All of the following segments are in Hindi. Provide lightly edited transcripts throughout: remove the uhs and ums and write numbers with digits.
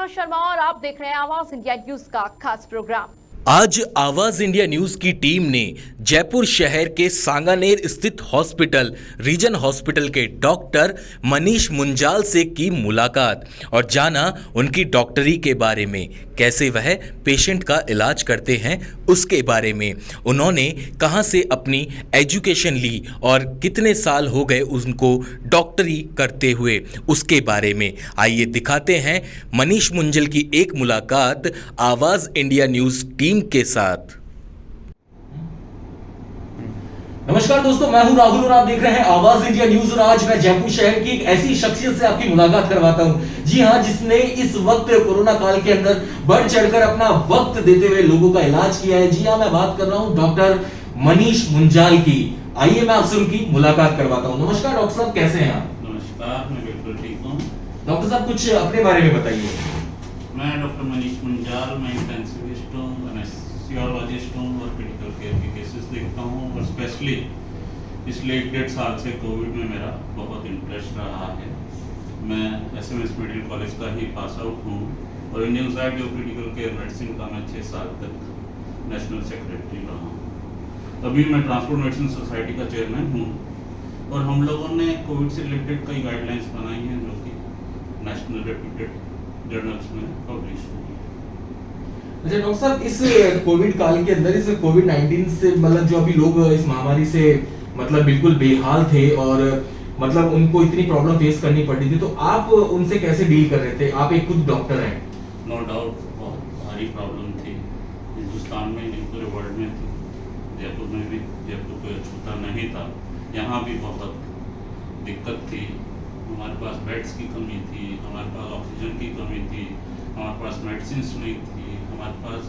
मीना शर्मा और आप देख रहे हैं आवाज इंडिया न्यूज का खास प्रोग्राम। आज आवाज इंडिया न्यूज की टीम ने जयपुर शहर के सांगानेर स्थित हॉस्पिटल रीजन हॉस्पिटल के डॉक्टर मनीष मुंजाल से की मुलाकात और जाना उनकी डॉक्टरी के बारे में, कैसे वह पेशेंट का इलाज करते हैं उसके बारे में, उन्होंने कहां से अपनी एजुकेशन ली और कितने साल हो गए उनको डॉक्टरी करते हुए उसके बारे में। आइए दिखाते हैं मनीष मुंजाल की एक मुलाकात आवाज इंडिया न्यूज टीम के साथ। नमस्कार दोस्तों, मैं हूं राहुल और आप देख रहे हैं आवाज इंडिया न्यूज। और आज मैं जयपुर शहर की एक ऐसी शख्सियत से आपकी मुलाकात करवाता हूं, जी हां, जिसने इस वक्त कोरोना काल के अंदर बढ़ चढ़कर अपना वक्त देते हुए लोगों का इलाज किया है। जी हां, मैं बात कर रहा हूं डॉक्टर मनीष मुंजाल की। आइए मैं आपसे उनकी मुलाकात करवाता हूं। नमस्कार डॉक्टर साहब, कैसे हैं आप? नमस्कार, मैं बिल्कुल ठीक हूँ। डॉक्टर साहब, कुछ अपने बारे में बताइए। मैं डॉक्टर मनीष मुंजाल, मैं इंटेंसिविस्ट हूँ, एनेस्थेसियोलॉजिस्ट हूँ और क्रिटिकल केयर के केसेस देखता हूँ। और स्पेशली पिछले 1.5 साल से कोविड में मेरा बहुत इंटरेस्ट रहा है। मैं SMS मेडिकल कॉलेज का ही पास आउट हूँ और Indian society of critical care medicine का मैं 6 साल तक नेशनल सेक्रेटरी रहा हूँ। अभी मैं ट्रांसपोर्ट मेडिसिन सोसाइटी का चेयरमैन हूँ और हम लोगों ने कोविड से रिलेटेड कई गाइडलाइंस बनाई हैं जो कि नेशनल रेप्यूटेड जर्नल्स में पब्लिश हुई। अच्छा डॉक्टर साहब, इस कोविड काल के अंदर, इस कोविड-19 से मतलब जो अभी लोग इस महामारी से मतलब बिल्कुल बेहाल थे और मतलब उनको इतनी प्रॉब्लम फेस करनी पड़ी थी, तो आप उनसे कैसे डील कर रहे थे? आप एक खुद डॉक्टर हैं। नो डाउट बहुत भारी प्रॉब्लम थी, हिंदुस्तान में नहीं पूरे वर्ल्ड में थी। जयपुर में भी, जयपुर कोई अछूता नहीं था, यहाँ भी बहुत दिक्कत थी। हमारे पास बेड्स की कमी थी, हमारे पास ऑक्सीजन की कमी थी, हमारे पास मेडिसिन नहीं थी, हमारे पास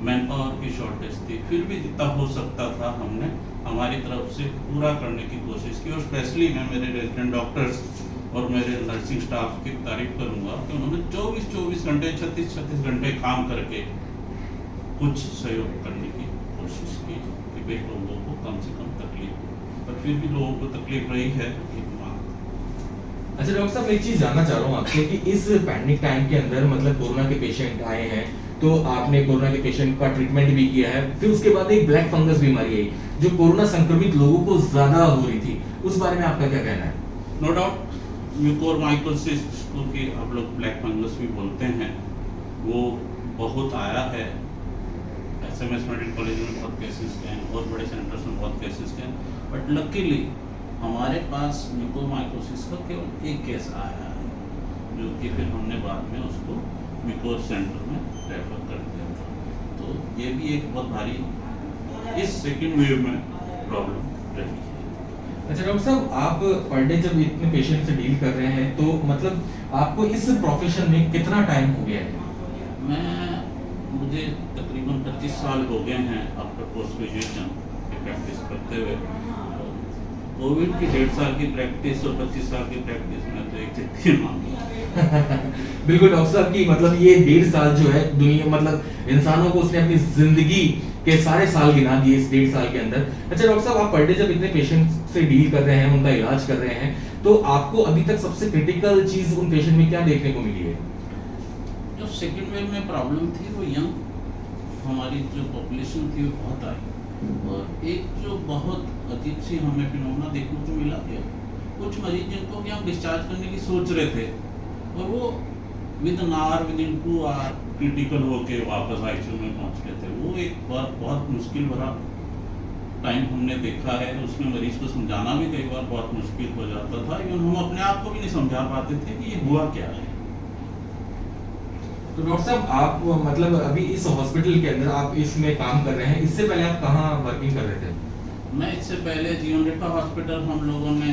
मैन पावर की शॉर्टेज थी। फिर भी जितना हो सकता था हमने हमारी तरफ से पूरा करने की कोशिश की। और स्पेशली मैं मेरे रेजिडेंट डॉक्टर्स और मेरे नर्सिंग स्टाफ की तारीफ करूंगा कि उन्होंने 24 घंटे 36 घंटे काम करके कुछ सहयोग करने की कोशिश की कि भाई लोगों को कम से कम तकलीफ हो, पर फिर भी लोगों को तकलीफ रही है। अच्छा डॉक्टर साहब, एक चीज जानना चाह रहा हूँ आपसे कि इस पैंडेमिक टाइम के अंदर मतलब कोरोना के पेशेंट आए हैं, तो आपने कोरोना के पेशेंट का ट्रीटमेंट भी किया है। फिर उसके बाद एक ब्लैक फंगस बीमारी आई जो कोरोना संक्रमित लोगों को ज्यादा हो रही थी, उस बारे में आपका क्या कहना है? नो डाउट म्यूकोरमाइकोसिस को कि आप लोग ब्लैक फंगस भी बोलते हैं, वो बहुत आया है। SMS मेडिकल कॉलेज में बहुत केसेस हैं और बड़े सेंटर्स में बहुत केसेस हैं, बट लकीली हमारे पास म्यूकोरमाइकोसिस का केवल एक केस आया है, जो कि फिर हमने बाद में उसको म्यूकोर सेंटर में रेफर कर दिया था। तो ये भी एक बहुत भारी इस सेकेंड वेव में प्रॉब्लम रही है। अच्छा डॉक्टर साहब, आप पर डे जब इतने पेशेंट से डील कर रहे हैं, तो मतलब आपको इस प्रोफेशन में कितना टाइम हो गया है? मुझे तकरीबन 25 साल हो गए हैं आफ्टर पोस्ट ग्रेजुएशन की प्रैक्टिस करते हुए। कोविड की 1.5 साल की प्रैक्टिस और 25 साल की प्रैक्टिस में तो एक चिट्ठी मांगी। बिल्कुल डॉक्टर साहब की मतलब ये 1.5 साल जो है दुनिया मतलब इंसानों को उसने अपनी जिंदगी के सारे साल गिना दिए इस 1.5 साल के अंदर। अच्छा डॉक्टर साहब, आप पर डे जब इतने पेशेंट से डील कर रहे हैं, उनका इलाज कर रहे हैं, तो आपको अभी तक सबसे क्रिटिकल चीज उन पेशेंट में क्या देखने को मिली है? जो सेकेंड वेव में प्रॉब्लम थी वो यंग हमारी जो पॉपुलेशन थी वो बहुत आई, और एक जो बहुत अजीब सी हमें फिनोमेना देखने को मिला कि कुछ मरीज जिनको कि हम डिस्चार्ज करने की सोच रहे थे और वो with an hour, within 2 hour critical होके वापस ICU में पहुंच गए थे। वो एक बहुत मुश्किल भरा टाइम हमने देखा है। उसमें मरीज को समझाना भी कई बार बहुत मुश्किल हो जाता था, इवन हम अपने आप को भी नहीं समझा पाते थे कि ये हुआ क्या है। तो डॉक्टर साहब, आप मतलब अभी इस हॉस्पिटल के अंदर आप इसमें काम कर रहे हैं, इससे पहले आप कहाँ वर्किंग कर रहे थे? मैं इससे पहले जीवन रेखा हॉस्पिटल हम लोगों ने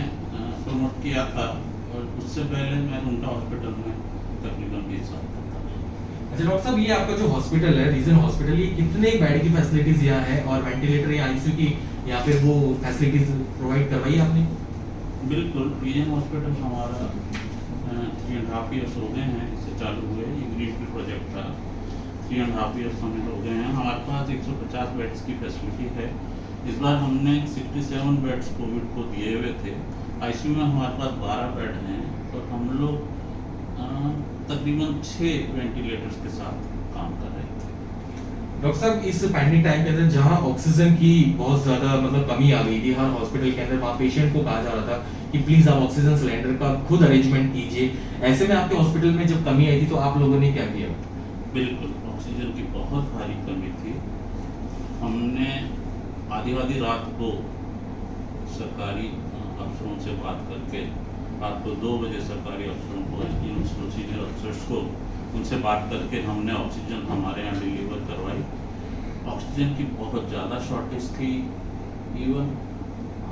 प्रमोट किया था, और उससे पहले मैं उनका हॉस्पिटल में तकरीबन 20 साल करता था। अच्छा डॉक्टर साहब, ये आपका जो हॉस्पिटल है रीजन हॉस्पिटल, ये कितने बेड की फैसिलिटीज यहाँ है और वेंटिलेटर या ICU की यहाँ पे वो फैसिलिटीज प्रोवाइड करवाई आपने? बिल्कुल, रीजन हॉस्पिटल हमारा 3.5 ईयर्स हो गए हैं इससे चालू हुए। ये ग्रीनफील्ड प्रोजेक्ट था, 3.5 ईयर्स हमें हो गए हैं। हमारे पास 150 बेड्स की फैसिलिटी है। इस बार हमने 67 बेड्स कोविड को दिए हुए थे। ICU में हमारे पास 12 बेड हैं, और हम लोग तकरीबन 6 वेंटिलेटर्स के साथ काम कर रहे थे। डॉक्टर साहब, इस पैंडेमिक टाइम के अंदर जहां ऑक्सीजन की बहुत ज्यादा कमी आ गई थी हर हॉस्पिटल के अंदर, वहां पेशेंट को कहा जा रहा था कि प्लीज आप ऑक्सीजन सिलेंडर का खुद अरेंजमेंट कीजिए। ऐसे में आपके हॉस्पिटल में जब कमी आई थी तो आप लोगों ने क्या किया? बिल्कुल, ऑक्सीजन की बहुत भारी कमी थी। हमने आधी रात को सरकारी अफसरों से बात करके, रात को 2 बजे सरकारी अफसरों को, सीनियर अफसर्स को उनसे बात करके हमने ऑक्सीजन हमारे यहाँ डिलीवर करवाई। ऑक्सीजन की बहुत ज़्यादा शॉर्टेज थी। इवन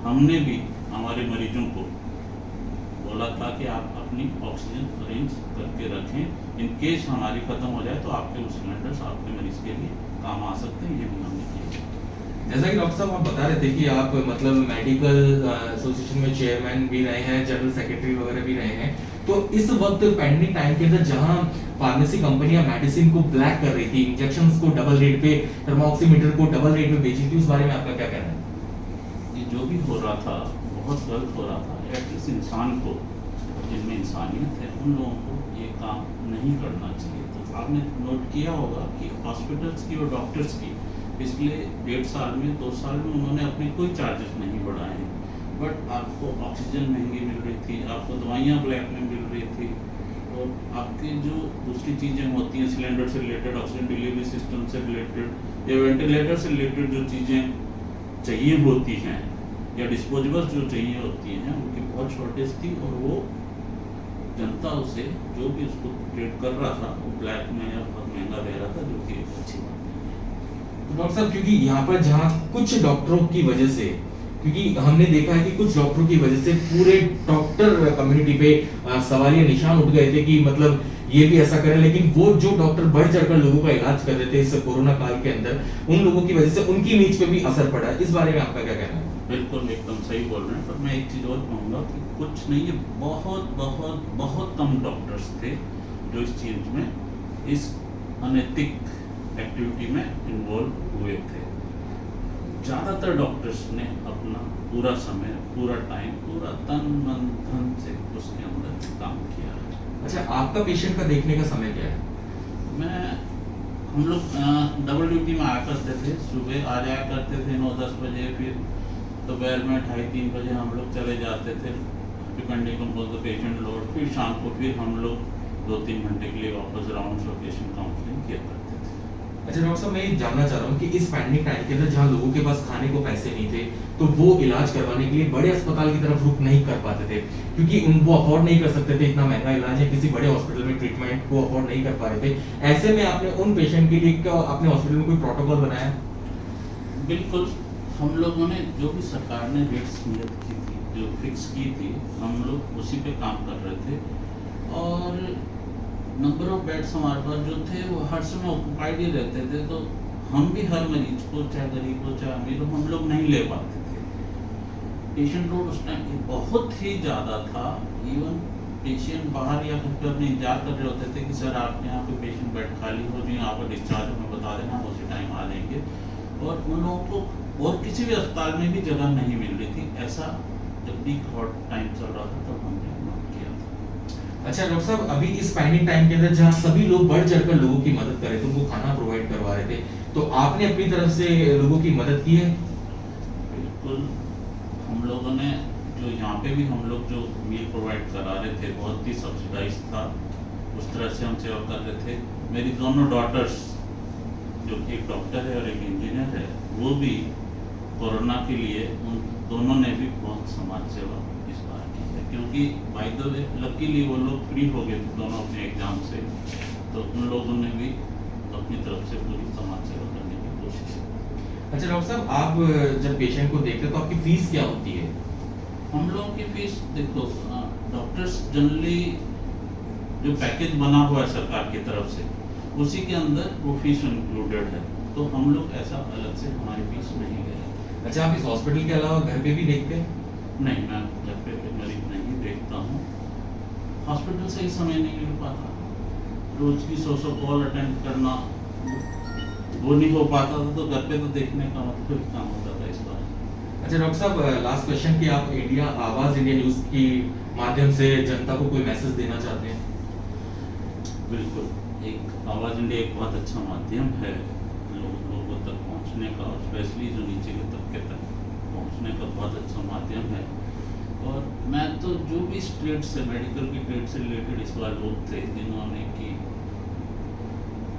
हमने भी हमारे मरीजों को बोला था कि आप अपनी ऑक्सीजन अरेंज करके रखें, इन केस हमारी ख़त्म हो जाए तो आपके वो सिलेंडर्स आपके मरीज के लिए काम आ सकते हैं। ये भी हमने किया। जैसा कि डॉक्टर साहब आप बता रहे थे कि आप मेडिकल एसोसिएशन में चेयरमैन भी रहे हैं, जनरल सेक्रेटरी वगैरह भी रहे हैं, तो इस वक्त पैंडेमिक टाइम के अंदर जहां फार्मेसी कंपनियां मेडिसिन को ब्लैक कर रही थी, इंजेक्शंस को डबल रेट पे, थर्मोऑक्सीमीटर को डबल रेट में बेची थी, उस बारे में आपका क्या कहना है? ये जो भी हो रहा था बहुत गलत हो रहा था। एटलीस्ट इंसान को, जिनमें इंसानियत है, उन लोगों को ये काम नहीं करना चाहिए। तो आपने नोट किया होगा कि हॉस्पिटल्स की और डॉक्टर्स की पिछले 1.5 साल में, 2 साल में उन्होंने अपने कोई चार्जेस नहीं बढ़ाए हैं, बट आपको ऑक्सीजन महंगी मिल रही थी, आपको दवाइयाँ ब्लैक में मिल रही थी, और आपकी जो दूसरी चीज़ें होती हैं सिलेंडर से रिलेटेड, ऑक्सीजन डिलीवरी सिस्टम से रिलेटेड या वेंटिलेटर से रिलेटेड जो चीज़ें चाहिए होती हैं या डिस्पोजेबल जो चाहिए होती हैं, उनकी बहुत शॉर्टेज थी। और वो जनता उसे, जो भी उसको ट्रेड कर रहा था, वो ब्लैक में या बहुत महंगा दे रहा था, जो कि एक अच्छी बात है। तो डॉक्टर साहब, क्योंकि यहाँ पर जहाँ कुछ डॉक्टरों की वजह से, क्योंकि हमने देखा है कि कुछ डॉक्टरों की वजह से पूरे डॉक्टर कम्युनिटी पे सवालिया निशान उठ गए थे कि ये भी ऐसा करें, लेकिन वो जो डॉक्टर बढ़ चढ़कर लोगों का इलाज कर रहे थे इस कोरोना काल के अंदर, उन लोगों की वजह से उनकी इमेज पे भी असर पड़ा। इस बारे में आपका क्या कहना है? बिल्कुल एकदम सही बोल रहे हैं, पर मैं एक चीज़ और कहूँगा कि कुछ नहीं, ये बहुत बहुत बहुत कम डॉक्टर्स थे जो इस चीज़ में, इस अनैतिक एक्टिविटी में इन्वॉल्व हुए थे। ज़्यादातर डॉक्टर्स ने अपना पूरा समय, पूरा टाइम, पूरा तन मन धन से उसके अंदर काम किया है। अच्छा, आपका पेशेंट का देखने का समय क्या है? हम लोग डबल ड्यूटी में आया करते थे। सुबह आ जाया करते थे 9-10 बजे, फिर दोपहर में 2:30-3 बजे हम लोग चले जाते थे, depending on the patient load. फिर शाम को फिर हम लोग 2-3 घंटे के लिए वापस राउंड और पेशेंट काउंसलिंग किया करते थे। अच्छा डॉक्टर साहब, मैं ये जानना चाह रहा हूँ कि इस पैंडेमिक टाइम के अंदर जहाँ लोगों के पास खाने को पैसे नहीं थे, तो वो इलाज करवाने के लिए बड़े अस्पताल की तरफ रुख नहीं कर पाते थे, क्योंकि वो अफोर्ड नहीं कर सकते थे, इतना महंगा इलाज है, किसी बड़े हॉस्पिटल में ट्रीटमेंट को अफोर्ड नहीं कर पा रहे थे। ऐसे में आपने उन पेशेंट के लिए क्या अपने हॉस्पिटल में कोई प्रोटोकॉल बनाया? बिल्कुल, हम लोगों ने जो भी सरकार ने रेट्स नियत की थी, जो फिक्स की थी, हम लोग उसी पे काम कर रहे थे। और नंबर ऑफ बेड्स हमारे पास जो थे वो हर समय ऑक्यूपाइड ही रहते थे, तो हम भी हर मरीज को, चाहे गरीब हो चाहे अमीर हो, हम लोग नहीं ले पाते थे। पेशेंट लोड उस टाइम बहुत ही ज़्यादा था। इवन पेशेंट बाहर या घर पे अपने इंतजार कर रहे होते थे कि सर आपके यहाँ पे पेशेंट बेड खाली हो जाए, आपका डिस्चार्ज हमें बता देना, हम उसी टाइम आ जाएंगे। और उन लोगों को और किसी भी अस्पताल में भी जगह नहीं मिल रही थी। ऐसा जब भी हॉट टाइम चल रहा था तब हमने नोट किया था। अच्छा डॉक्टर साहब, अभी इस पैंडेमिक टाइम के अंदर जहाँ सभी लोग बढ़ चढ़कर लोगों की मदद कर रहे थे, उनको खाना प्रोवाइड करवा रहे थे, तो आपने अपनी तरफ से लोगों की मदद की है? बिल्कुल, हम लोगों ने जो यहाँ पे भी हम लोग जो मील प्रोवाइड करा रहे थे, बहुत ही सब्सिडाइज था, उस तरह से हम सेवा कर रहे थे। मेरी दोनों डॉटर्स, जो एक डॉक्टर है और एक इंजीनियर है, वो भी कोरोना के लिए, उन दोनों ने भी बहुत समाज सेवा इस बार की है, क्योंकि बाय द वे लकीली वो लोग फ्री हो गए थे दोनों अपने एग्जाम से, तो उन लोगों ने भी अपनी तरफ से पूरी समाज सेवा करने की कोशिश की। अच्छा डॉक्टर साहब, आप जब पेशेंट को देखते हो तो आपकी फीस क्या होती है? हम लोगों की फीस देखो, डॉक्टर्स जनरली जो पैकेज बना हुआ है सरकार की तरफ से, उसी के अंदर वो फीस इंक्लूडेड है, तो हम लोग ऐसा अलग से हमारी फीस नहीं गए। अच्छा, आप इस हॉस्पिटल के अलावा घर पे भी देखते हैं? नहीं, मैं घर पे मरीज नहीं देखता हूँ। हॉस्पिटल से ही समय नहीं मिल पाता, रोज की 100 कॉल अटेंड करना वो नहीं हो पाता था, तो घर पे तो देखने का मतलब काम होता था इस बार। अच्छा डॉक्टर साहब, लास्ट क्वेश्चन कि आप आवाज इंडिया न्यूज की माध्यम से जनता को कोई मैसेज देना चाहते हैं? बिल्कुल, एक आवाज़ इंडिया एक बहुत अच्छा माध्यम है लोगों तक पहुंचने का, और स्पेशली जो नीचे के तबके तक पहुंचने का बहुत अच्छा माध्यम है। और मैं तो जो भी इस ट्रेड से, मेडिकल की ट्रेड से रिलेटेड इस बार लोग थे जिन्होंने कि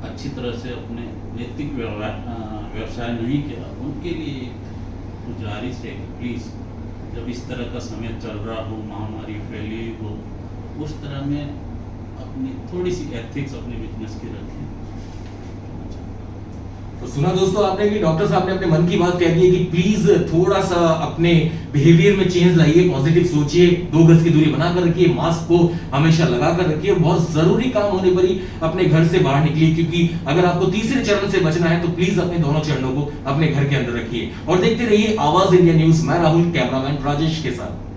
अच्छी तरह से अपने नैतिक व्यवसाय नहीं किया, उनके लिए एक गुजारिश है कि प्लीज़ जब इस तरह का समय चल रहा हो, महामारी फैली हो, उस तरह में अपनी थोड़ी सी एथिक्स अपने बिजनेस की रखें। तो सुना दोस्तों आपने कि डॉक्टर साहब ने अपने मन की बात कह दी है कि प्लीज थोड़ा सा अपने बिहेवियर में चेंज लाइए, पॉजिटिव सोचिए, 2 गज की दूरी बनाकर रखिए, मास्क को हमेशा लगा कर रखिए, बहुत जरूरी काम होने पर ही अपने घर से बाहर निकलिए, क्योंकि अगर आपको तीसरे चरण से बचना है तो प्लीज अपने दोनों चरणों को अपने घर के अंदर रखिए। और देखते रहिए आवाज इंडिया न्यूज। मैं राहुल, कैमरामैन राजेश के साथ।